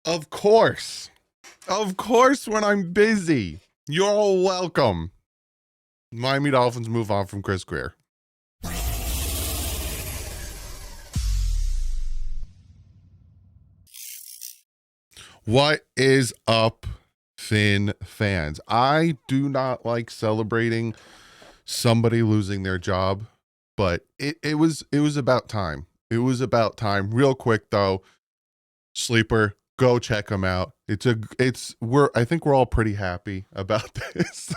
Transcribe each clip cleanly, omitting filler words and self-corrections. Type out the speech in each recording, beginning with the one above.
Of course. Of course, when I'm busy. You're all welcome. Miami Dolphins move on from Chris Grier. What is up, Finn fans? I do not like celebrating somebody losing their job, but it was about time. It was about time. Real quick though, Sleeper, go check them out. I think we're all pretty happy about this.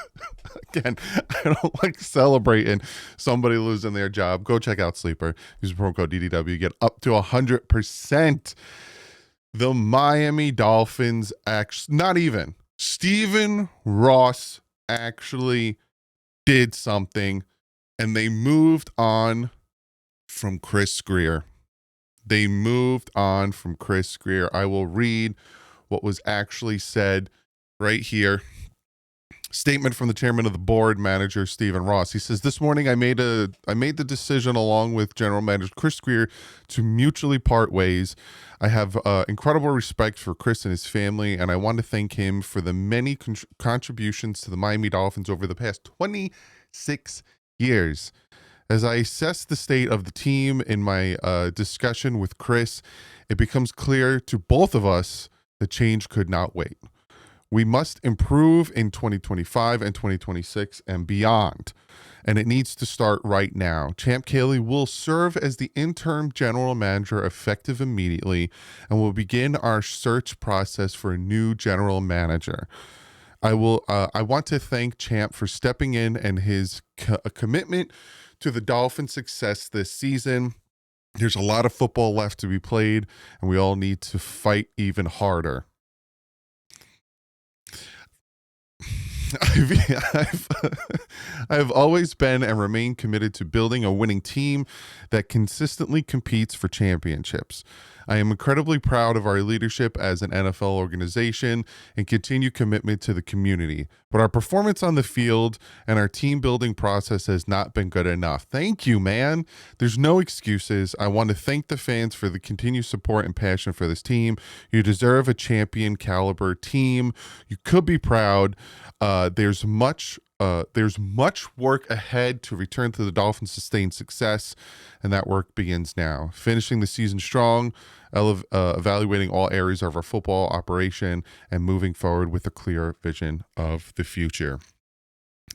Again, I don't like celebrating somebody losing their job. Go check out Sleeper. Use promo code DDW. Get up to 100%. The Miami Dolphins not even. Stephen Ross actually did something, and they moved on from Chris Grier. They moved on from Chris Grier. I will read what was actually said right here. Statement from the chairman of the board, manager Stephen Ross. He says, "This morning I made the decision along with general manager Chris Grier to mutually part ways. I have incredible respect for Chris and his family, and I want to thank him for the many contributions to the Miami Dolphins over the past 26 years. As I assess the state of the team in my discussion with Chris, it becomes clear to both of us that change could not wait. We must improve in 2025 and 2026 and beyond, and it needs to start right now. Champ Caley will serve as the interim general manager effective immediately, and will begin our search process for a new general manager. I want to thank Champ for stepping in and his commitment to the Dolphins' success this season. There's a lot of football left to be played, and we all need to fight even harder." I've always been and remain committed to building a winning team that consistently competes for championships. I am incredibly proud of our leadership as an NFL organization and continued commitment to the community. But our performance on the field and our team building process has not been good enough. Thank you, man. There's no excuses. I want to thank the fans for the continued support and passion for this team. You deserve a champion caliber team. You could be proud. There's much work ahead to return to the Dolphins' sustained success, and that work begins now. Finishing the season strong, evaluating all areas of our football operation, and moving forward with a clear vision of the future.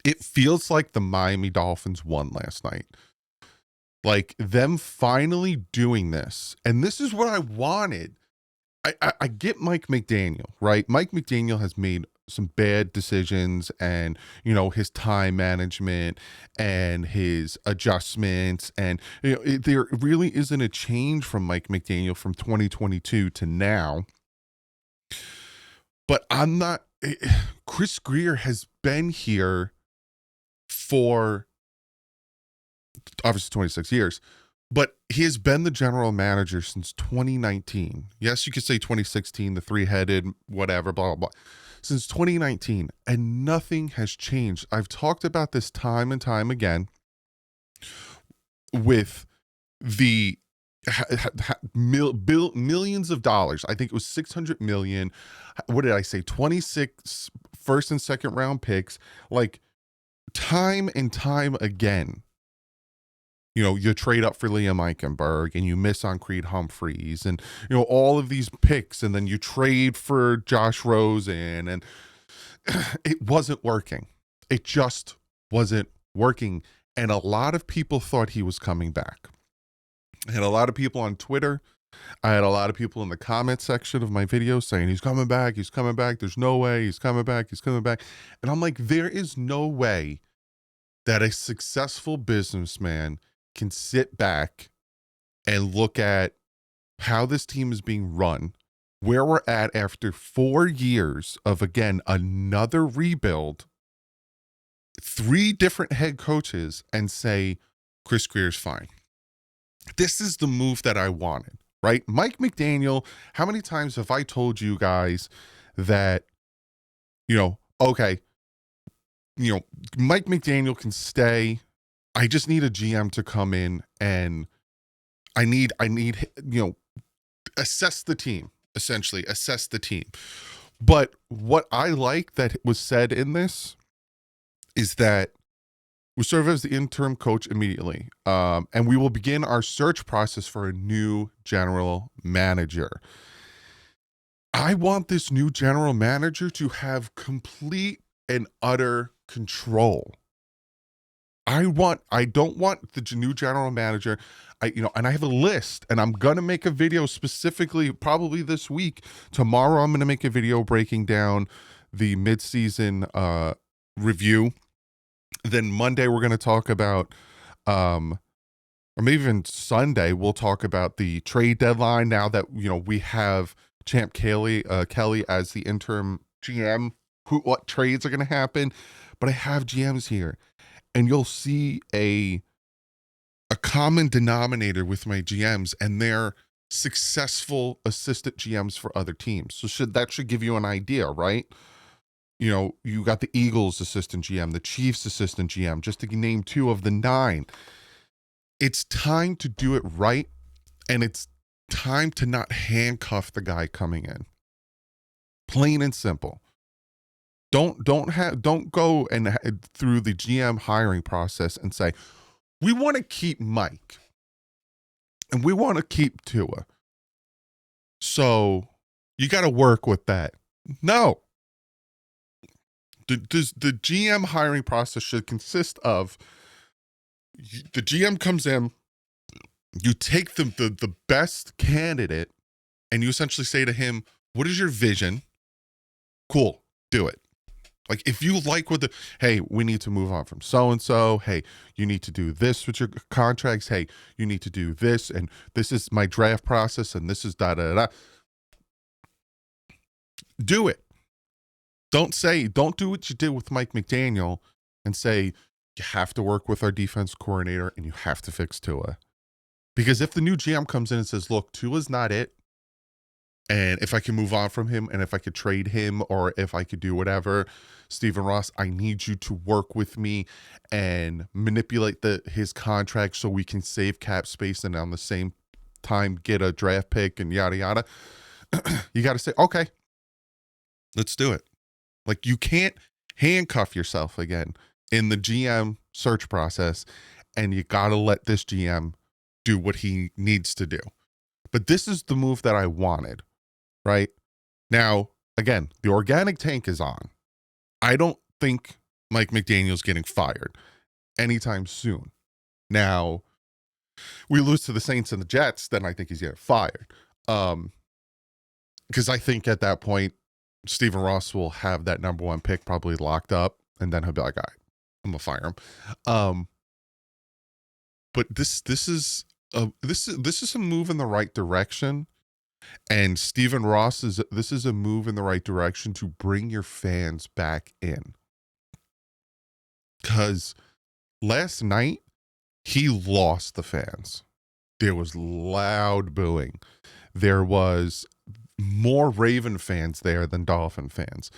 It feels like the Miami Dolphins won last night. Like them finally doing this, and this is what I wanted. I get Mike McDaniel, right? Mike McDaniel has made some bad decisions, and his time management and his adjustments, and there really isn't a change from Mike McDaniel from 2022 to now. But Chris Grier has been here for obviously 26 years, but he has been the general manager since 2019. Yes, you could say 2016, the three-headed whatever, blah, blah, blah. Since 2019, and nothing has changed. I've talked about this time and time again with the millions of dollars. I think it was $600 million. What did I say? 26 first and second round picks. Like time and time again. You trade up for Liam Eichenberg and you miss on Creed Humphreys and, all of these picks. And then you trade for Josh Rosen, and it wasn't working. It just wasn't working. And a lot of people thought he was coming back. I had a lot of people on Twitter. I had a lot of people in the comment section of my videos saying, he's coming back. He's coming back. There's no way he's coming back. He's coming back. And I'm like, there is no way that a successful businessman can sit back and look at how this team is being run, where we're at after 4 years of, again, another rebuild, 3 different head coaches, and say, Chris Grier's fine. This is the move that I wanted, right? Mike McDaniel, how many times have I told you guys that, okay, Mike McDaniel can stay. I just need a GM to come in, and I need assess the team. essentially assess the team. But what I like that was said in this is that we serve as the interim coach immediately, and we will begin our search process for a new general manager. I want this new general manager to have complete and utter control. I don't want the new general manager. And I have a list, and I'm gonna make a video specifically, probably this week. Tomorrow, I'm gonna make a video breaking down the midseason review. Then Monday, we're gonna talk about, or maybe even Sunday, we'll talk about the trade deadline. Now that we have Champ Kelly as the interim GM, what trades are gonna happen. But I have GMs here. And you'll see a common denominator with my GMs, and they're successful assistant GMs for other teams. So that should give you an idea, right? You got the Eagles assistant GM, the Chiefs assistant GM, just to name 2 of the 9. It's time to do it right, and it's time to not handcuff the guy coming in. Plain and simple. Don't go and through the GM hiring process and say, we want to keep Mike and we want to keep Tua, so you got to work with that. No. The GM hiring process should consist of the GM comes in, you take the best candidate, and you essentially say to him, what is your vision? Cool, do it. Like, if you like hey, we need to move on from so-and-so. Hey, you need to do this with your contracts. Hey, you need to do this. And this is my draft process. And this is da-da-da. Do it. Don't do what you did with Mike McDaniel and say, you have to work with our defense coordinator and you have to fix Tua. Because if the new GM comes in and says, look, Tua's not it, and if I can move on from him, and if I could trade him, or if I could do whatever, Stephen Ross, I need you to work with me and manipulate his contract so we can save cap space and on the same time get a draft pick and yada yada. You got to say, okay, let's do it. Like, you can't handcuff yourself again in the GM search process, and you got to let this GM do what he needs to do. But this is the move that I wanted. Right now, again, the organic tank is on. I don't think Mike McDaniel's getting fired anytime soon. Now, we lose to the Saints and the Jets, then I think he's getting fired. Because I think at that point, Stephen Ross will have that number 1 pick probably locked up, and then he'll be like, all right, I'm gonna fire him. But this is a move in the right direction. And Stephen Ross this is a move in the right direction to bring your fans back in. Because last night, he lost the fans. There was loud booing. There was more Raven fans there than Dolphin fans.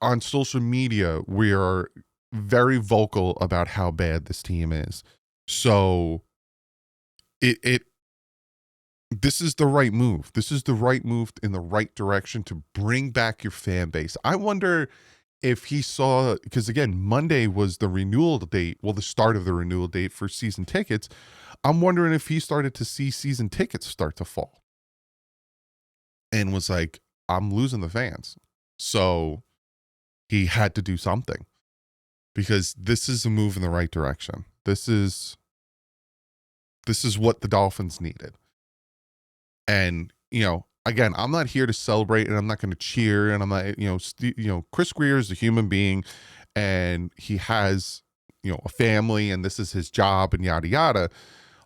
On social media, we are very vocal about how bad this team is. So this is the right move. This is the right move in the right direction to bring back your fan base. I wonder if he saw, because again, Monday was the renewal date, the start of the renewal date for season tickets. I'm wondering if he started to see season tickets start to fall and was like, I'm losing the fans. So he had to do something, because this is a move in the right direction. This is what the Dolphins needed. And, again, I'm not here to celebrate, and I'm not going to cheer, and I'm not, Chris Grier is a human being, and he has, a family, and this is his job, and yada, yada.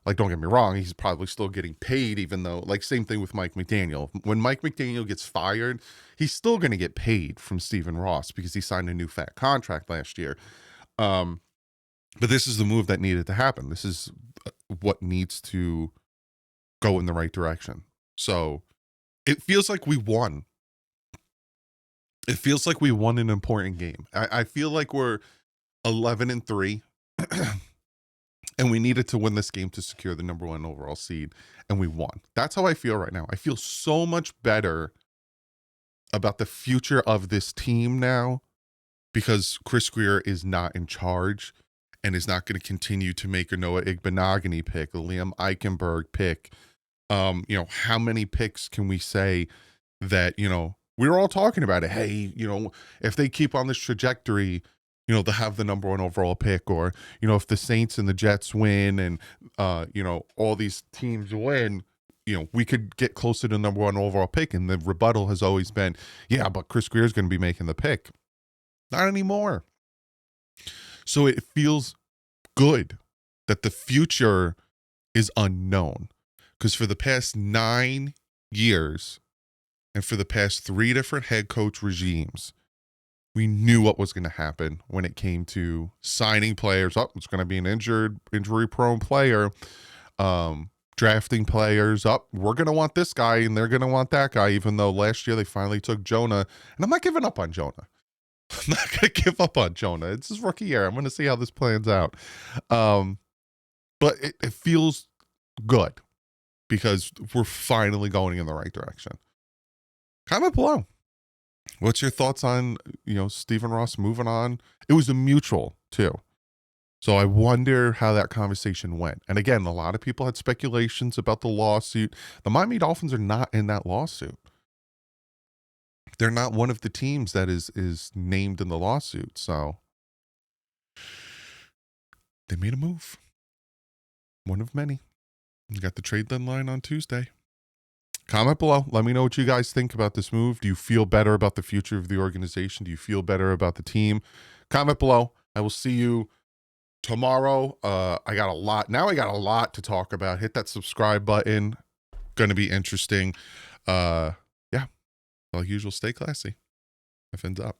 Like, don't get me wrong, he's probably still getting paid, even though, like, same thing with Mike McDaniel. When Mike McDaniel gets fired, he's still going to get paid from Stephen Ross because he signed a new fat contract last year. But this is the move that needed to happen. This is what needs to go in the right direction. So it feels like we won. It feels like we won an important game. I feel like we're 11-3. And we needed to win this game to secure the number 1 overall seed, and we won. That's how I feel right now. I feel so much better about the future of this team now because Chris Grier is not in charge and is not going to continue to make a Noah Igbenogany pick, a Liam Eichenberg pick. How many picks can we say that, we were all talking about it. Hey, if they keep on this trajectory, they'll have the number 1 overall pick, or, if the Saints and the Jets win and, all these teams win, we could get closer to the number 1 overall pick. And the rebuttal has always been, yeah, but Chris Grier is going to be making the pick. Not anymore. So it feels good that the future is unknown, because for the past 9 years and for the past 3 different head coach regimes, we knew what was going to happen when it came to signing players. Oh, it's going to be an injury-prone player. Drafting players up. We're going to want this guy and they're going to want that guy, even though last year they finally took Jonah. And I'm not giving up on Jonah. I'm not going to give up on Jonah. It's his rookie year. I'm going to see how this plans out. But it feels good because we're finally going in the right direction. Comment below. What's your thoughts on, Stephen Ross moving on? It was a mutual too. So I wonder how that conversation went. And again, a lot of people had speculations about the lawsuit. The Miami Dolphins are not in that lawsuit. They're not one of the teams that is named in the lawsuit. So they made a move. One of many. You got the trade deadline on Tuesday. Comment below. Let me know what you guys think about this move. Do you feel better about the future of the organization? Do you feel better about the team? Comment below. I will see you tomorrow. I got a lot to talk about. Hit that subscribe button. Going to be interesting. Yeah. Like usual, stay classy. FN's up.